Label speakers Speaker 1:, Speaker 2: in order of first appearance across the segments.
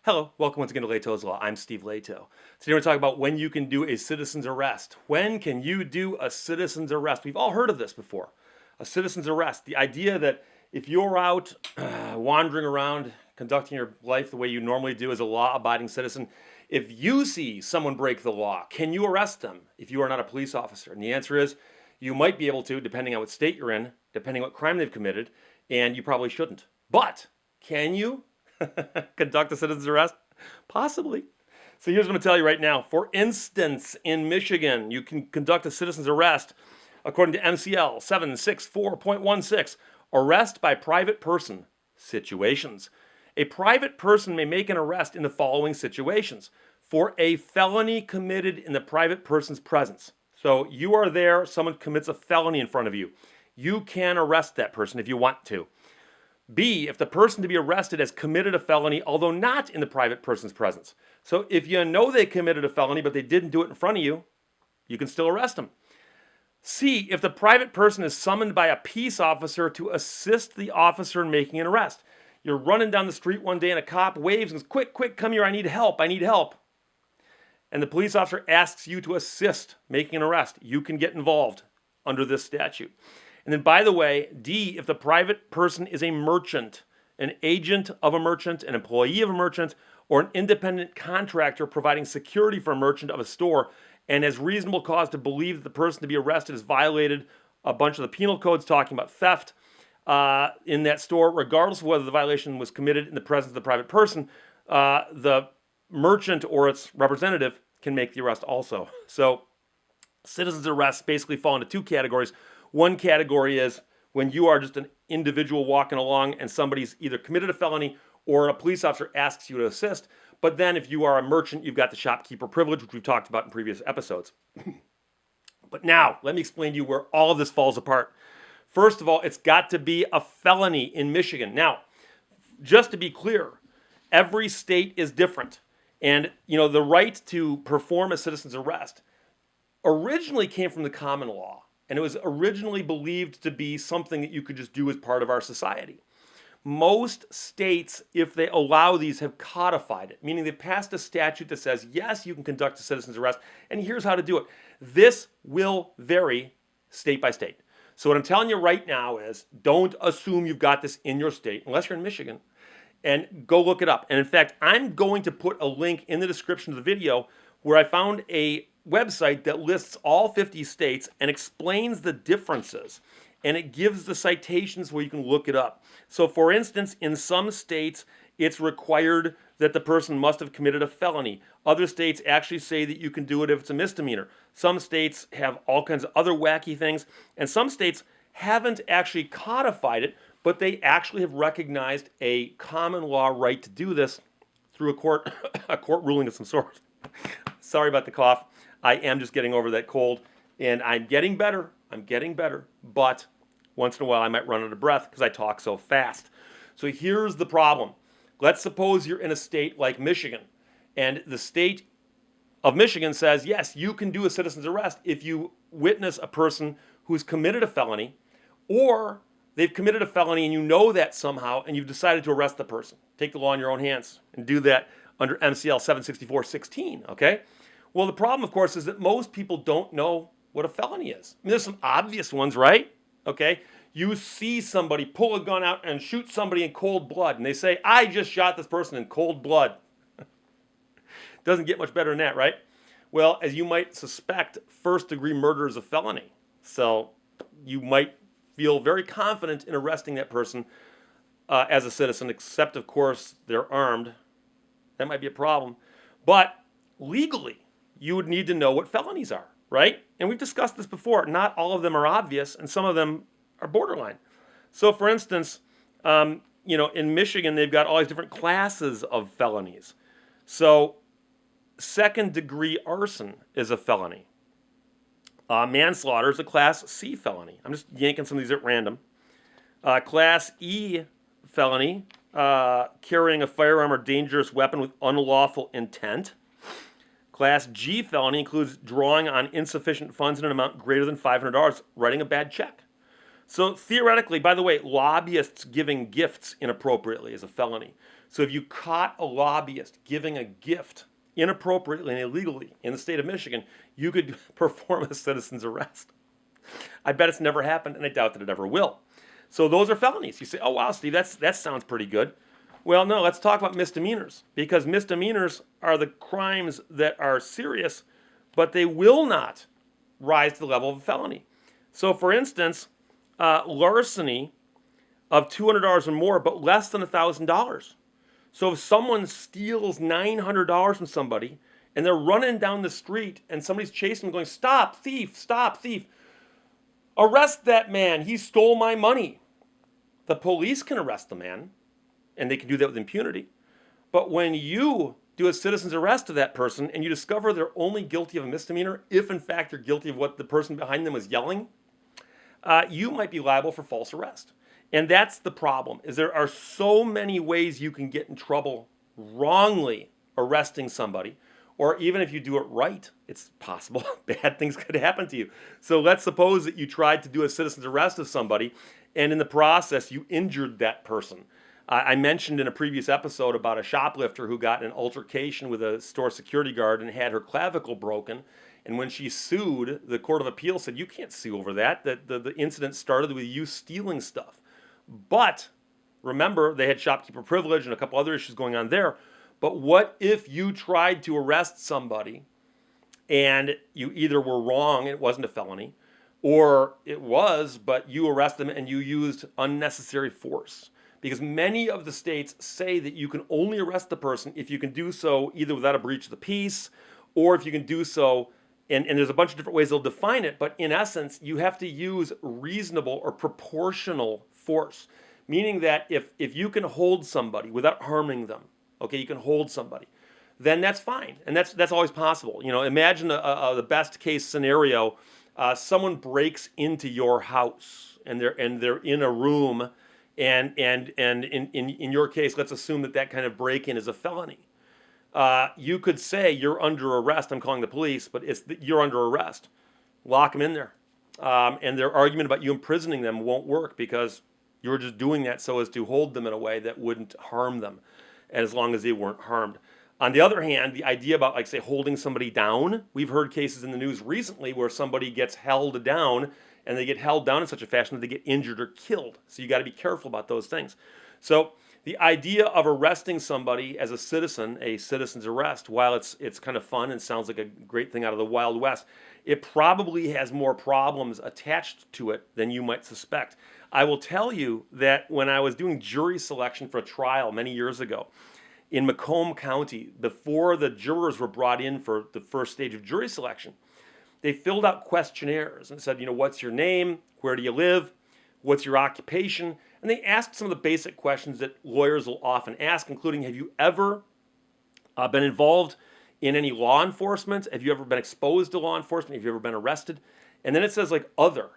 Speaker 1: Hello, welcome once again to Lehto's Law. I'm Steve Lehto. Today we're talking about when you can do a citizen's arrest. When can you do a citizen's arrest? We've all heard of this before. A citizen's arrest. The idea that if you're out wandering around, conducting your life the way you normally do as a law-abiding citizen, if you see someone break the law, can you arrest them if you are not a police officer? And the answer is you might be able to, depending on what state you're in, depending on what crime they've committed, and you probably shouldn't. But can you conduct a citizen's arrest? Possibly. So here's what I'm going to tell you right now. For instance, in Michigan, you can conduct a citizen's arrest according to MCL 764.16, arrest by private person situations. A private person may make an arrest in the following situations: for a felony committed in the private person's presence. So you are there, someone commits a felony in front of you. You can arrest that person if you want to. B, if the person to be arrested has committed a felony, although not in the private person's presence. So if you know they committed a felony, but they didn't do it in front of you, you can still arrest them. C, if the private person is summoned by a peace officer to assist the officer in making an arrest. You're running down the street one day and a cop waves and says, quick, come here, I need help. And the police officer asks you to assist making an arrest. You can get involved under this statute. And then, by the way, D, if the private person is a merchant, an agent of a merchant, an employee of a merchant, or an independent contractor providing security for a merchant of a store, and has reasonable cause to believe that the person to be arrested has violated a bunch of the penal codes talking about theft in that store, regardless of whether the violation was committed in the presence of the private person, the merchant or its representative can make the arrest also. So citizens' arrests basically fall into two categories. One category is when you are just an individual walking along and somebody's either committed a felony or a police officer asks you to assist. But then if you are a merchant, you've got the shopkeeper privilege, which we've talked about in previous episodes. But now, let me explain to you where all of this falls apart. First of all, it's got to be a felony in Michigan. Now, just to be clear, every state is different. And, the right to perform a citizen's arrest originally came from the common law. And it was originally believed to be something that you could just do as part of our society. Most states, if they allow these, have codified it, meaning they've passed a statute that says, yes, you can conduct a citizen's arrest, and here's how to do it. This will vary state by state. So what I'm telling you right now is don't assume you've got this in your state, unless you're in Michigan, and go look it up. And in fact, I'm going to put a link in the description of the video where I found a website that lists all 50 states and explains the differences. And it gives the citations where you can look it up. So for instance, in some states, it's required that the person must have committed a felony. Other states actually say that you can do it if it's a misdemeanor. Some states have all kinds of other wacky things. And some states haven't actually codified it, but they actually have recognized a common law right to do this through a court ruling of some sort. Sorry about the cough. I am just getting over that cold, and I'm getting better. But once in a while I might run out of breath because I talk so fast. So here's the problem. Let's suppose you're in a state like Michigan, and the state of Michigan says, yes, you can do a citizen's arrest if you witness a person who's committed a felony, or they've committed a felony and you know that somehow, and you've decided to arrest the person. Take the law in your own hands and do that under MCL 764.16, okay? Well, the problem, of course, is that most people don't know what a felony is. I mean, there's some obvious ones, right? Okay? You see somebody pull a gun out and shoot somebody in cold blood, and they say, I just shot this person in cold blood. Doesn't get much better than that, right? Well, as you might suspect, first-degree murder is a felony. So you might feel very confident in arresting that person as a citizen, except, of course, they're armed. That might be a problem. But legally, you would need to know what felonies are, right? And we've discussed this before. Not all of them are obvious, and some of them are borderline. So, for instance, in Michigan, they've got all these different classes of felonies. So, second-degree arson is a felony. Manslaughter is a Class C felony. I'm just yanking some of these at random. Class E felony, carrying a firearm or dangerous weapon with unlawful intent. Class G felony includes drawing on insufficient funds in an amount greater than $500, writing a bad check. So theoretically, by the way, lobbyists giving gifts inappropriately is a felony. So if you caught a lobbyist giving a gift inappropriately and illegally in the state of Michigan, you could perform a citizen's arrest. I bet it's never happened, and I doubt that it ever will. So those are felonies. You say, "Oh wow, Steve, that sounds pretty good." Well, no, let's talk about misdemeanors, because misdemeanors are the crimes that are serious, but they will not rise to the level of a felony. So, for instance, larceny of $200 or more, but less than $1,000. So if someone steals $900 from somebody and they're running down the street and somebody's chasing them going, "Stop, thief, stop, thief. Arrest that man. He stole my money." The police can arrest the man, and they can do that with impunity. But when you do a citizen's arrest of that person and you discover they're only guilty of a misdemeanor, if in fact they're guilty of what the person behind them was yelling, you might be liable for false arrest. And that's the problem, is there are so many ways you can get in trouble wrongly arresting somebody, or even if you do it right, it's possible bad things could happen to you. So let's suppose that you tried to do a citizen's arrest of somebody, and in the process you injured that person. I mentioned in a previous episode about a shoplifter who got in an altercation with a store security guard and had her clavicle broken. And when she sued, the Court of Appeal said, "You can't sue over that. The incident started with you stealing stuff." But remember, they had shopkeeper privilege and a couple other issues going on there. But what if you tried to arrest somebody and you either were wrong, it wasn't a felony, or it was, but you arrested them and you used unnecessary force? Because many of the states say that you can only arrest the person if you can do so either without a breach of the peace, or if you can do so, and there's a bunch of different ways they'll define it, but in essence, you have to use reasonable or proportional force. Meaning that if you can hold somebody without harming them, okay, you can hold somebody, then that's fine. And that's always possible. You know, imagine the best case scenario. Someone breaks into your house and they're in a room, and in your case, let's assume that kind of break-in is a felony. You could say, "You're under arrest. I'm calling the police," but you're under arrest. Lock them in there. And their argument about you imprisoning them won't work, because you're just doing that so as to hold them in a way that wouldn't harm them, as long as they weren't harmed. On the other hand, the idea about, like, say, holding somebody down, we've heard cases in the news recently where somebody gets held down, and they get held down in such a fashion that they get injured or killed. So you got to be careful about those things. So the idea of arresting somebody as a citizen's arrest, while it's kind of fun and sounds like a great thing out of the Wild West, it probably has more problems attached to it than you might suspect. I will tell you that when I was doing jury selection for a trial many years ago in Macomb County, before the jurors were brought in for the first stage of jury selection, they filled out questionnaires and said, "What's your name? Where do you live? What's your occupation?" And they asked some of the basic questions that lawyers will often ask, including, have you ever been involved in any law enforcement? Have you ever been exposed to law enforcement? Have you ever been arrested? And then it says, like, other.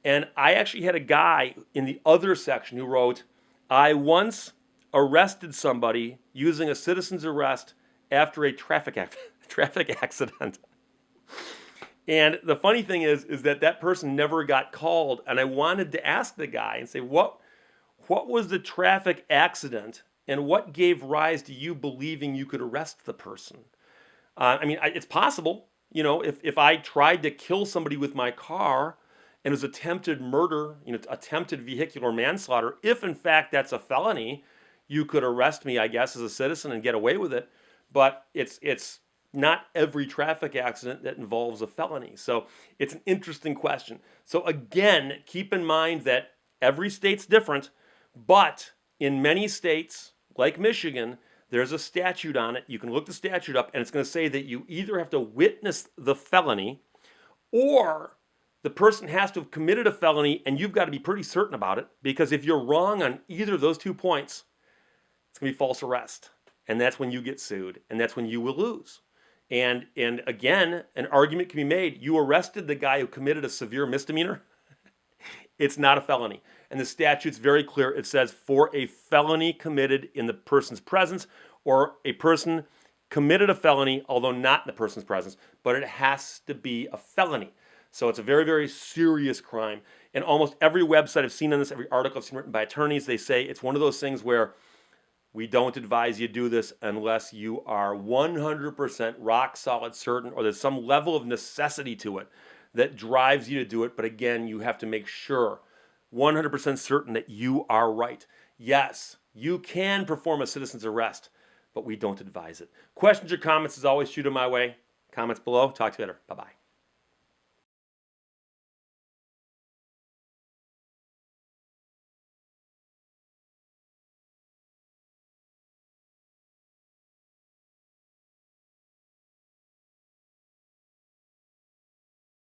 Speaker 1: And I actually had a guy in the other section who wrote, "I once arrested somebody using a citizen's arrest after a traffic accident." And the funny thing is that person never got called. And I wanted to ask the guy and say, what was the traffic accident, and what gave rise to you believing you could arrest the person? It's possible, if I tried to kill somebody with my car and it was attempted murder, attempted vehicular manslaughter, if in fact that's a felony, you could arrest me, I guess, as a citizen and get away with it. But it's not every traffic accident that involves a felony. So it's an interesting question. So again, keep in mind that every state's different, but in many states, like Michigan, there's a statute on it. You can look the statute up, and it's going to say that you either have to witness the felony, or the person has to have committed a felony, and you've got to be pretty certain about it, because if you're wrong on either of those 2 points, it's going to be false arrest. And that's when you get sued, and that's when you will lose. And again, an argument can be made. You arrested the guy who committed a severe misdemeanor. It's not a felony. And the statute's very clear. It says, for a felony committed in the person's presence, or a person committed a felony, although not in the person's presence, but it has to be a felony. So it's a very, very serious crime. And almost every website I've seen on this, every article I've seen written by attorneys, they say it's one of those things where we don't advise you do this unless you are 100% rock solid certain, or there's some level of necessity to it that drives you to do it. But again, you have to make sure 100% certain that you are right. Yes, you can perform a citizen's arrest, but we don't advise it. Questions or comments, as always, shoot them my way. Comments below. Talk to you later. Bye-bye.